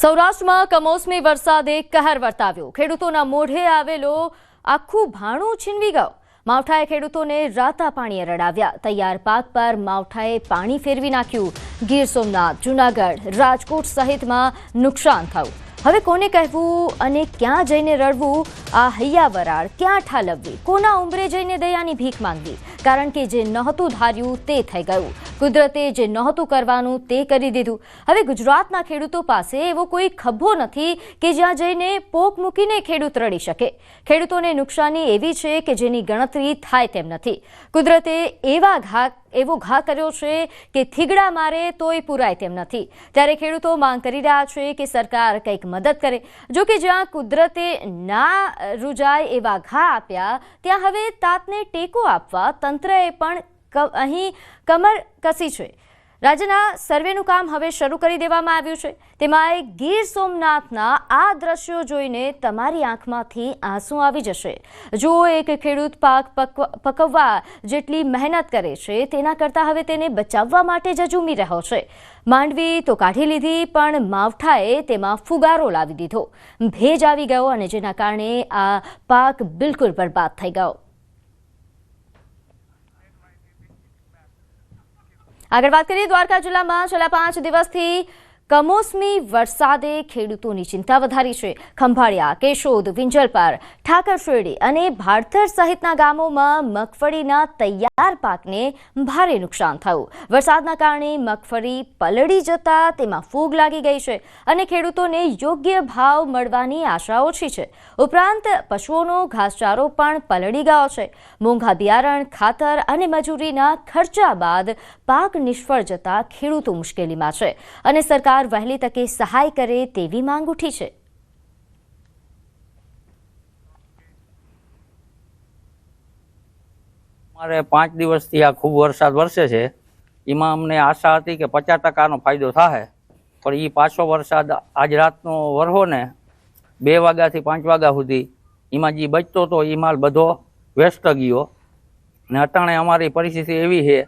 સૌરાષ્ટ્રમાં કમોસમી વરસાદે કહેર વર્તાવ્યો। ખેડૂતોના મોઢે આવેલો આખું ભાણું છીનવી ગયો। માવઠાએ ખેડૂતોને રાતા પાણીએ રડાવ્યા। તૈયાર પાક પર માવઠાએ પાણી ફેરવી નાખ્યું। ગીર સોમનાથ, જૂનાગઢ, રાજકોટ સહિતમાં નુકસાન થયું। હવે કોને કહેવું અને ક્યાં જઈને રડવું? આ હૈયા વરાળ ક્યાં ઠાલવવી? કોના ઉંબરે જઈને દયાની ભીખ માંગવી? કારણ કે જે નહોતું ધાર્યું તે થઈ ગયું। કુદરતે જે નહોતું કરવાનું તે કરી દીધું। હવે ગુજરાતના ખેડૂતો પાસે એવો કોઈ ખભો નથી કે જ્યાં જઈને પોક મૂકીને ખેડૂત રડી શકે। ખેડૂતોને નુકસાની એવી છે કે જેની ગણતરી થાય તેમ નથી। કુદરતે એવો ઘા કર્યો છે કે થીગડા મારે તોય પૂરાય તેમ નથી। ત્યારે ખેડૂતો માંગ કરી રહ્યા છે કે સરકાર કંઈક મદદ કરે। જો કે જ્યાં કુદરતે ના રૂજાય એવા ઘા આપ્યા ત્યાં હવે તાતને ટેકો આપવા તંત્રએ પણ અહીં કમર કસી છે। રાજ્યના સર્વેનું કામ હવે શરૂ કરી દેવામાં આવ્યું છે। તેમાં ગીર સોમનાથના આ દ્રશ્યો જોઈને તમારી આંખમાંથી આંસુ આવી જશે। જો એક ખેડૂત પાક પકવવા જેટલી મહેનત કરે છે તેના કરતાં હવે તેને બચાવવા માટે જ ઝૂમી રહ્યો છે। માંડવી તો કાઢી લીધી પણ માવઠાએ તેમાં ફુગારો લાવી દીધો। ભેજ આવી ગયો અને જેના કારણે આ પાક બિલકુલ બરબાદ થઈ ગયો। આગળ વાત કરીએ દ્વારકા જિલ્લામાં છેલ્લા 5 દિવસથી કમોસમી વરસાદે ખેડૂતોની ચિંતા વધારી છે। ખંભાળિયા, કેશોદ, વિંજલપાર, ઠાકરશેરડી અને ભાડથર સહિતના ગામોમાં મગફળીના તૈયાર પાકને ભારે નુકસાન થયું। વરસાદના કારણે મગફળી પલળી જતા તેમાં ફૂગ લાગી ગઈ છે અને ખેડૂતોને યોગ્ય ભાવ મળવાની આશા ઓછી છે। ઉપરાંત પશુઓનો ઘાસચારો પણ પલળી ગયો છે। મોંઘા બિયારણ, ખાતર અને મજૂરીના ખર્ચા બાદ પાક નિષ્ફળ જતા ખેડૂતો મુશ્કેલીમાં છે અને સરકાર વહેલી તકે સહાય કરે તેવી માંગ ઉઠી છે। અમારે 5 દિવસથી આ ખૂબ વરસાદ વરસે છે। એમાં અમને આશા હતી કે 50% ફાયદો થાય, પણ એ પાછો વરસાદ આજ રાતનો વરહો ને 2 વાગ્યાથી 5 વાગ્યા સુધી એમાં જે બચતો હતો એ માલ બધો વેસ્ટ ગયો ને અટાણે અમારી પરિસ્થિતિ એવી છે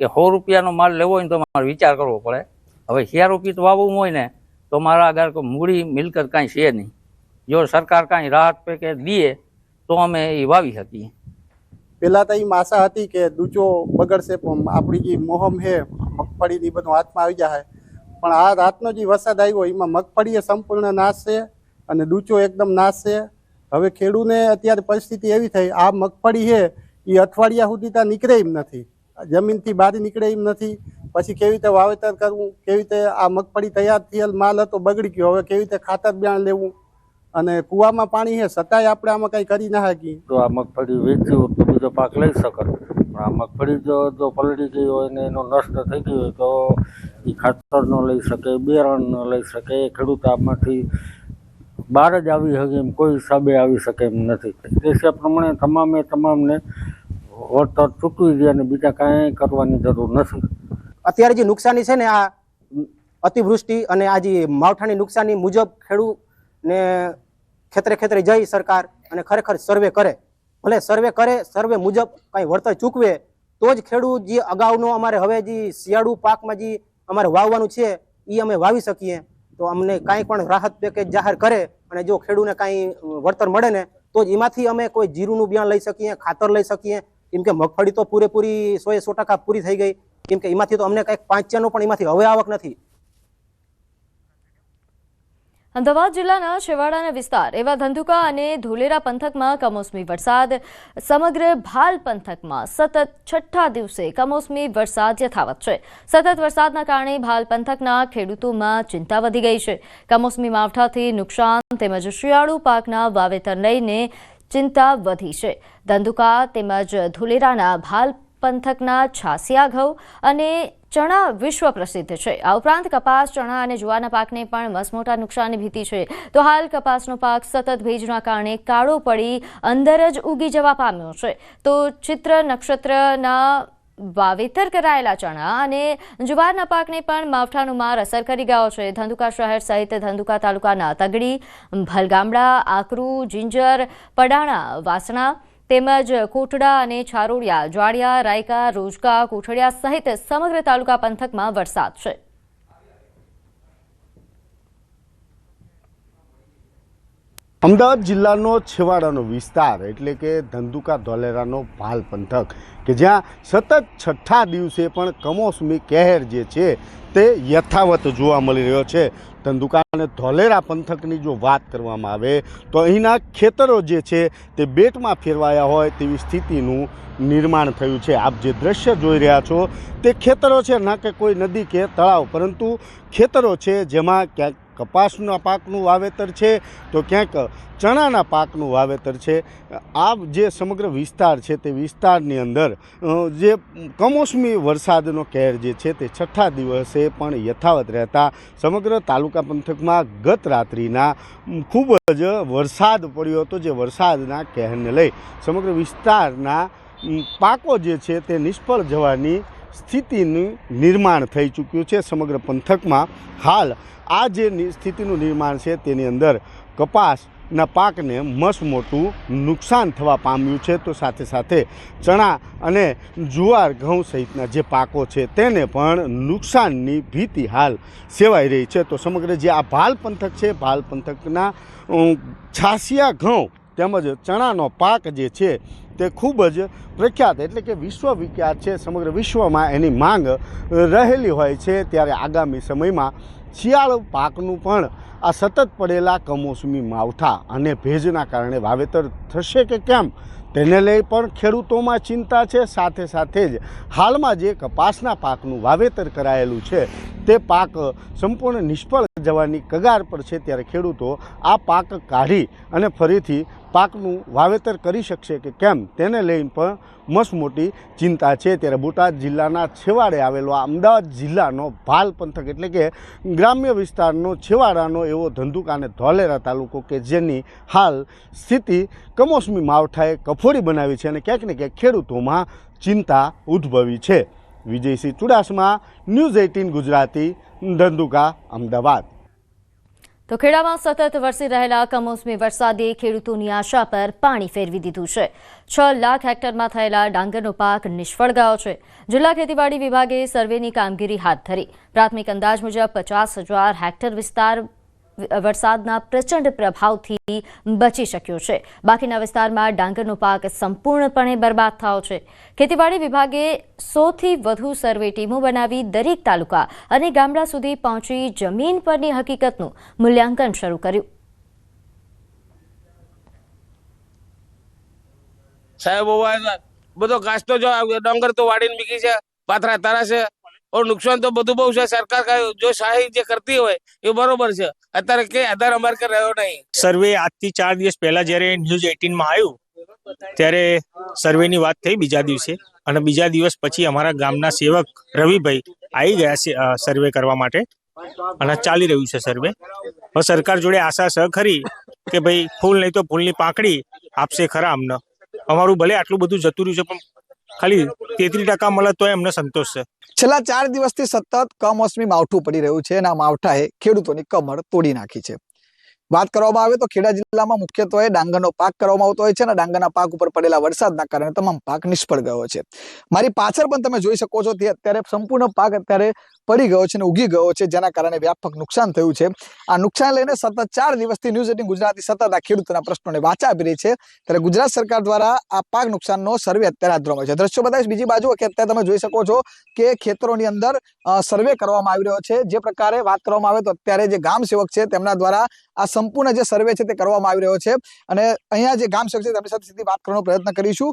કે 100 રૂપિયાનો માલ લેવો હોય ને તો મારે વિચાર કરવો પડે। હવે 1000 રૂપિયા વાવવું હોય ને તો મારા આગળ મૂડી મિલકત કાંઈ છે નહીં। જો સરકાર કાંઈ રાહત પેકેજ દે તો અમે એ વાવી શકીએ। પહેલાં તો એમ આશા હતી કે દૂચો બગડશે, પણ આપણી જે મોહમ છે મગફળીની બધું હાથમાં આવી જાય, પણ આ રાતનો જે વરસાદ આવ્યો એમાં મગફળીએ સંપૂર્ણ નાશ છે અને દૂચો એકદમ નાશ છે। હવે ખેડૂતને અત્યારે પરિસ્થિતિ એવી થઈ, આ મગફળી છે એ અઠવાડિયા સુધી ત્યાં નીકળે એમ નથી, જમીનથી બહાર નીકળે એમ નથી। પછી કેવી રીતે વાવેતર કરવું, કેવી રીતે આ મગફળી તૈયાર થયેલ માલ હતો બગડી ગયો, હવે કેવી રીતે ખાતર બિયારણ લેવું અને કુવામાં પાણી છે છતાંય આપણે આમાં કંઈ કરી ના શકીએ। તો આ મગફળી વેચી હોત તો બીજો પાક લઈ શકે, પણ આ મગફળી જો પલળી ગઈ હોય ને એનો નષ્ટ થઈ ગયો હોય તો એ ખાતર ન લઈ શકે, બિયારણ ન લઈ શકે। ખેડૂત આમાંથી બહાર જ આવી શકે એમ કોઈ હિસાબે આવી શકે એમ નથી। તે પ્રમાણે તમામને વળતર ચૂકવી દે અને બીજા કાંઈ કરવાની જરૂર નથી। અત્યારે જે નુકસાની છે ને આ અતિવૃષ્ટિ અને આ જે માવઠાની નુકસાની મુજબ ખેડૂતને ખેતરે જઈ સરકાર અને ખરેખર સર્વે કરે, ભલે સર્વે કરે, સર્વે મુજબ કાંઈ વળતર ચૂકવે તો જ ખેડૂત જે અગાઉનો અમારે હવે જે શિયાળુ પાકમાં જે અમારે વાવવાનું છે એ અમે વાવી શકીએ। તો અમને કાંઈ પણ રાહત પેકેજ જાહેર કરે અને જો ખેડૂતને કાંઈ વળતર મળે ને તો જ એમાંથી અમે કોઈ જીરુંનું બિયારણ લઈ શકીએ, ખાતર લઈ શકીએ। કેમ કે મગફળી તો પૂરેપૂરી 100% પૂરી થઈ ગઈ, કેમ કે એમાંથી તો અમને કંઈક 5 પણ એમાંથી હવે આવક નથી। અમદાવાદ જિલ્લાના છેવાડાના વિસ્તાર એવા ધંધુકા અને ધોલેરા પંથકમાં કમોસમી વરસાદ। સમગ્ર ભાલ પંથકમાં સતત 6ઠ્ઠા દિવસે કમોસમી વરસાદ યથાવત છે। સતત વરસાદના કારણે ભાલ પંથકના ખેડૂતોમાં ચિંતા વધી ગઈ છે। કમોસમી માવઠાથી નુકસાન તેમજ શિયાળુ પાકના વાવેતર લઈને ચિંતા વધી છે। ધંધુકા તેમજ ધોલેરાના ભાલ પંથકના છાસિયા ઘઉં અને ચણા વિશ્વ પ્રસિદ્ધ છે। આ ઉપરાંત કપાસ, ચણા અને જુવારના પાકને પણ મસમોટા નુકસાનની ભીતિ છે। તો હાલ કપાસનો પાક સતત ભેજના કારણે કાળો પડી અંદર જ ઉગી જવા પામ્યો છે। તો ચિત્ર નક્ષત્રના વાવેતર કરાયેલા ચણા અને જુવારના પાકને પણ માવઠાનો માર અસર કરી ગયો છે। ધંધુકા શહેર સહિત ધંધુકા તાલુકાના તગડી, ભલગામડા, આકરુ, જિંજર, પડાણા, વાસણા તેમજ કોટડા અને છારોડિયા, જ્વાડિયા, રાયકા, રોજકા, કોઠડિયા સહિત સમગ્ર તાલુકા પંથકમાં વરસાદ છે। અમદાવાદ જિલ્લાનો છેવાડાનો વિસ્તાર એટલે કે ધંધુકા ધોલેરાનો ભાલ પંથક કે જ્યાં સતત છઠ્ઠા દિવસે પણ કમોસમી કહેર જે છે તે યથાવત જોવા મળી રહ્યો છે. ધંધુકા અને ધોલેરા પંથકની જો વાત કરવામાં આવે તો અહીંના ખેતરો જે છે તે બેટમાં ફેરવાયા હોય તેવી સ્થિતિનું નિર્માણ થયું છે. આપ જે દ્રશ્ય જોઈ રહ્યા છો તે ખેતરો છે, ના કે કોઈ નદી કે તળાવ, પરંતુ ખેતરો છે જેમાં ક્યાંક કપાસના પાકનું વાવેતર છે તો ક્યાંક ચણાના પાકનું વાવેતર છે. આ જે સમગ્ર વિસ્તાર છે તે વિસ્તારની અંદર જે કમોસમી વરસાદનો કહેર જે છે તે છઠ્ઠા દિવસે પણ યથાવત રહેતા સમગ્ર તાલુકા પંથકમાં ગત રાત્રિના ખૂબ જ વરસાદ પડ્યો હતો. જે વરસાદના કહેરને લઈ સમગ્ર વિસ્તારના પાકો જે છે તે નિષ્ફળ જવાની સ્થિતિનું નિર્માણ થઈ ચૂક્યું છે. સમગ્ર પંથકમાં હાલ આ જે સ્થિતિનું નિર્માણ છે તેની અંદર કપાસના પાકને મસમોટું નુકસાન થવા પામ્યું છે, તો સાથે સાથે ચણા અને જુવાર ઘઉં સહિતના જે પાકો છે તેને પણ નુકસાનની ભીતિ હાલ સેવાઈ રહી છે. તો સમગ્ર જે આ ભાલ પંથક છે, ભાલ પંથકના છાસિયા ઘઉં તેમજ ચણાનો પાક જે છે તે ખૂબ જ પ્રખ્યાત એટલે કે વિશ્વવિખ્યાત છે. સમગ્ર વિશ્વમાં એની માંગ રહેલી હોય છે. ત્યારે આગામી સમયમાં શિયાળુ પાકનું પણ આ સતત પડેલા કમોસમી માવઠા અને ભેજના કારણે વાવેતર થશે કે કેમ તેને લઈ પણ ખેડૂતોમાં ચિંતા છે. સાથે સાથે જ હાલમાં જે કપાસના પાકનું વાવેતર કરાયેલું છે તે પાક સંપૂર્ણ નિષ્ફળ જવાની કગાર પર છે. ત્યારે ખેડૂતો આ પાક કાઢી અને ફરીથી પાકનું વાવેતર કરી શકશે કે કેમ તેને લઈને પણ મસમોટી ચિંતા છે. ત્યારે બોટાદ જિલ્લાના છેવાડે આવેલો આ અમદાવાદ જિલ્લાનો ભાલ પંથક એટલે કે ગ્રામ્ય વિસ્તારનો છેવાડાનો એવો ધંધુકા અને ધોલેરા તાલુકો કે જેની હાલ સ્થિતિ કમોસમી માવઠાએ કફોડી બનાવી છે અને ક્યાંક ને ક્યાંક ખેડૂતોમાં ચિંતા ઉદ્ભવી છે. વિજયસિંહ ચુડાસમા, ન્યૂઝ 18 ગુજરાતી, ધંધુકા, અમદાવાદ. તો ખેડામાં સતત વરસી રહેલા કમોસમી વરસાદે ખેડૂતોની આશા પર પાણી ફેરવી દીધું છે. 6 લાખ હેક્ટરમાં થયેલા ડાંગરનો પાક નિષ્ફળ ગયો છે. જિલ્લા ખેતીવાડી વિભાગે સર્વેની કામગીરી હાથ ધરી. પ્રાથમિક અંદાજ મુજબ 50,000 હેક્ટર વિસ્તાર વરસાદના પ્રચંડ પ્રભાવથી બચી શક્યો છે. બાકીના વિસ્તારમાં ડાંગરનો પાક સંપૂર્ણપણે બરબાદ થયો છે. ખેતીવાડી વિભાગે 100થી વધુ સર્વે ટીમો બનાવી દરેક તાલુકા અને ગામડા સુધી પહોંચી જમીન પરની હકીકતનું મૂલ્યાંકન શરૂ કર્યું. સાહેબ બધો ઘાસ તો જો ડાંગર તો વાડીને બીકી છે, પાથરા તારા છે, और नुकसान तो બધું બહુ છે. સરકાર का जो सहाय જે કરતી હોય એ બરોબર છે. અત્યારે કે આધાર અમાર કે રહ્યો નહીં. સર્વે આજથી 4 દિવસ પહેલા જ્યારે ન્યૂઝ 18 માં આવ્યું ત્યારે સર્વેની વાત થઈ બીજા દિવસે, અને બીજા દિવસ પછી અમારા ગામના સેવક રવિભાઈ આવી ગયા છે સર્વે કરવા માટે અને ચાલી રહ્યું છે સર્વે. હવે સરકાર જોડે આશા છે ખરી કે ભાઈ ફૂલ નહીં તો ફૂલની પાંખડી આપશે ખરા અમને. અમારું ભલે આટલું બધું જતું રહ્યું છે પણ ખાલી 33% મળે તો એમને સંતોષ છે. છેલ્લા 4 દિવસથી સતત કમોસમી માવઠું પડી રહ્યું છે અને આ માવઠાએ ખેડૂતોની કમર તોડી નાખી છે. વાત કરવામાં આવે તો ખેડા જિલ્લામાં મુખ્યત્વે ડાંગરનો પાક કરવામાં આવતો હોય છે અને ડાંગરના પાક ઉપર પડેલા વરસાદના કારણે તમામ પાક નિષ્ફળ ગયો છે. મારી પાછળ પણ તમે જોઈ શકો છો તે અત્યારે સંપૂર્ણ પાક અત્યારે પડી ગયો છે અને ઉગી ગયો છે, જેના કારણે વ્યાપક નુકસાન થયું છે. આ નુકસાન લઈને સતત 4 દિવસથી ન્યૂઝ 18 ગુજરાતી સતત આ ખેડૂતોના પ્રશ્નોને વાચા આપી રહી છે. ત્યારે ગુજરાત સરકાર દ્વારા આ પાક નુકસાનનો સર્વે અત્યારે હાથ ધરવામાં છે. દ્રશ્યો બતાવીશ બીજી બાજુ કે અત્યારે તમે જોઈ શકો છો કે ખેતરોની અંદર સર્વે કરવામાં આવી રહ્યો છે. જે પ્રકારે વાત કરવામાં આવે તો અત્યારે જે ગામ સેવક છે તેમના દ્વારા આ સંપૂર્ણ જે સર્વે છે તે કરવામાં આવી રહ્યો છે અને અહીંયા જે ગામ સેવક છે તેમની સાથે સીધી વાત કરવાનો પ્રયત્ન કરીશું.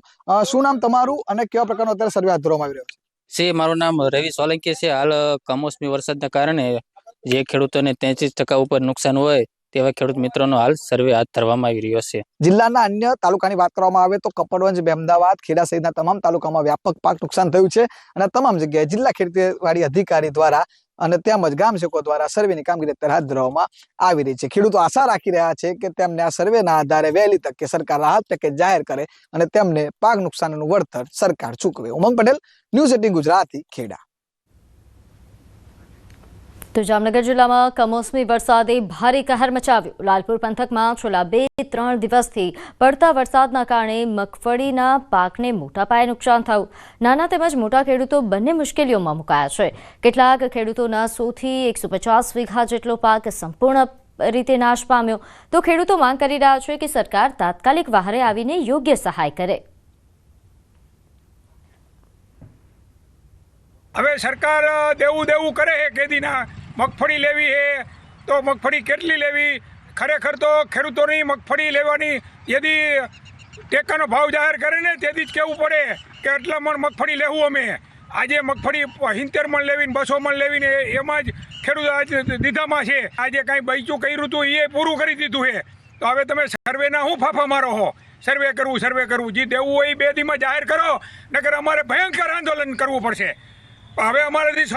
શું નામ તમારું અને કેવા પ્રકારનો અત્યારે સર્વે હાથ ધરવામાં આવી રહ્યો છે? મારું નામ રવિ સોલંકી છે. હાલ કમોસમી વરસાદના કારણે જે ખેડૂતોને 33% ઉપર નુકસાન હોય તેવા ખેડૂત મિત્રોનો હાલ સર્વે હાથ ધરવામાં આવી રહ્યો છે. જિલ્લાના અન્ય તાલુકાની વાત કરવામાં આવે તો કપડવંજ, મહેમદાવાદ, ખેડા સહિતના તમામ તાલુકામાં વ્યાપક પાક નુકસાન થયું છે અને તમામ જગ્યાએ જિલ્લા ખેતીવાડી અધિકારી દ્વારા અને તેમજ ગામ સેવકો દ્વારા સર્વેની કામગીરી અત્યારે હાથ ધરવામાં આવી રહી છે. ખેડૂતો આશા રાખી રહ્યા છે કે તેમને આ સર્વેના આધારે વહેલી તકે સરકાર રાહત પેકેજ જાહેર કરે અને તેમને પાક નુકસાનનું વળતર સરકાર ચૂકવે. ઉમંગ પટેલ, ન્યૂઝ 18 ગુજરાતી, ખેડા. તો જામનગર જિલ્લામાં કમોસમી વરસાદે ભારે કહેર મચાવ્યો. લાલપુર પંથકમાં છેલ્લા 2-3 દિવસથી પડતા વરસાદના કારણે મગફળીના પાકને મોટા પાયે નુકસાન થયું. નાના તેમજ મોટા ખેડૂતો બંને મુશ્કેલીઓમાં મુકાયા છે. કેટલાક ખેડૂતોના 100થી 150 વીઘા જેટલો પાક સંપૂર્ણ રીતે નાશ પામ્યો, તો ખેડૂતો માંગ કરી રહ્યા છે કે સરકાર તાત્કાલિક વહારે આવીને યોગ્ય સહાય કરે. હવે સરકાર દેવું કરે છે કેદીના મગફળી લેવી છે તો મગફળી કેટલી લેવી, ખરેખર તો ખેડૂતોની મગફળી લેવાની યદી ટેકાનો ભાવ જાહેર કરે ને તેથી જ કહેવું પડે કે એટલા મણ મગફળી લેવું અમે. આજે મગફળી 70 મણ લેવીને 200 મણ લેવીને એમાં જ ખેડૂત આજ દીધામાં છે. આજે કાંઈ બચ્યું કર્યું હતું એ પૂરું કરી દીધું છે. તો હવે તમે સર્વેના શું ફાફા મારો હો? સર્વે કરવું જે દેવું હોય 2 દીમાં જાહેર કરો, નકર અમારે ભયંકર આંદોલન કરવું પડશે. હવે અમારાથી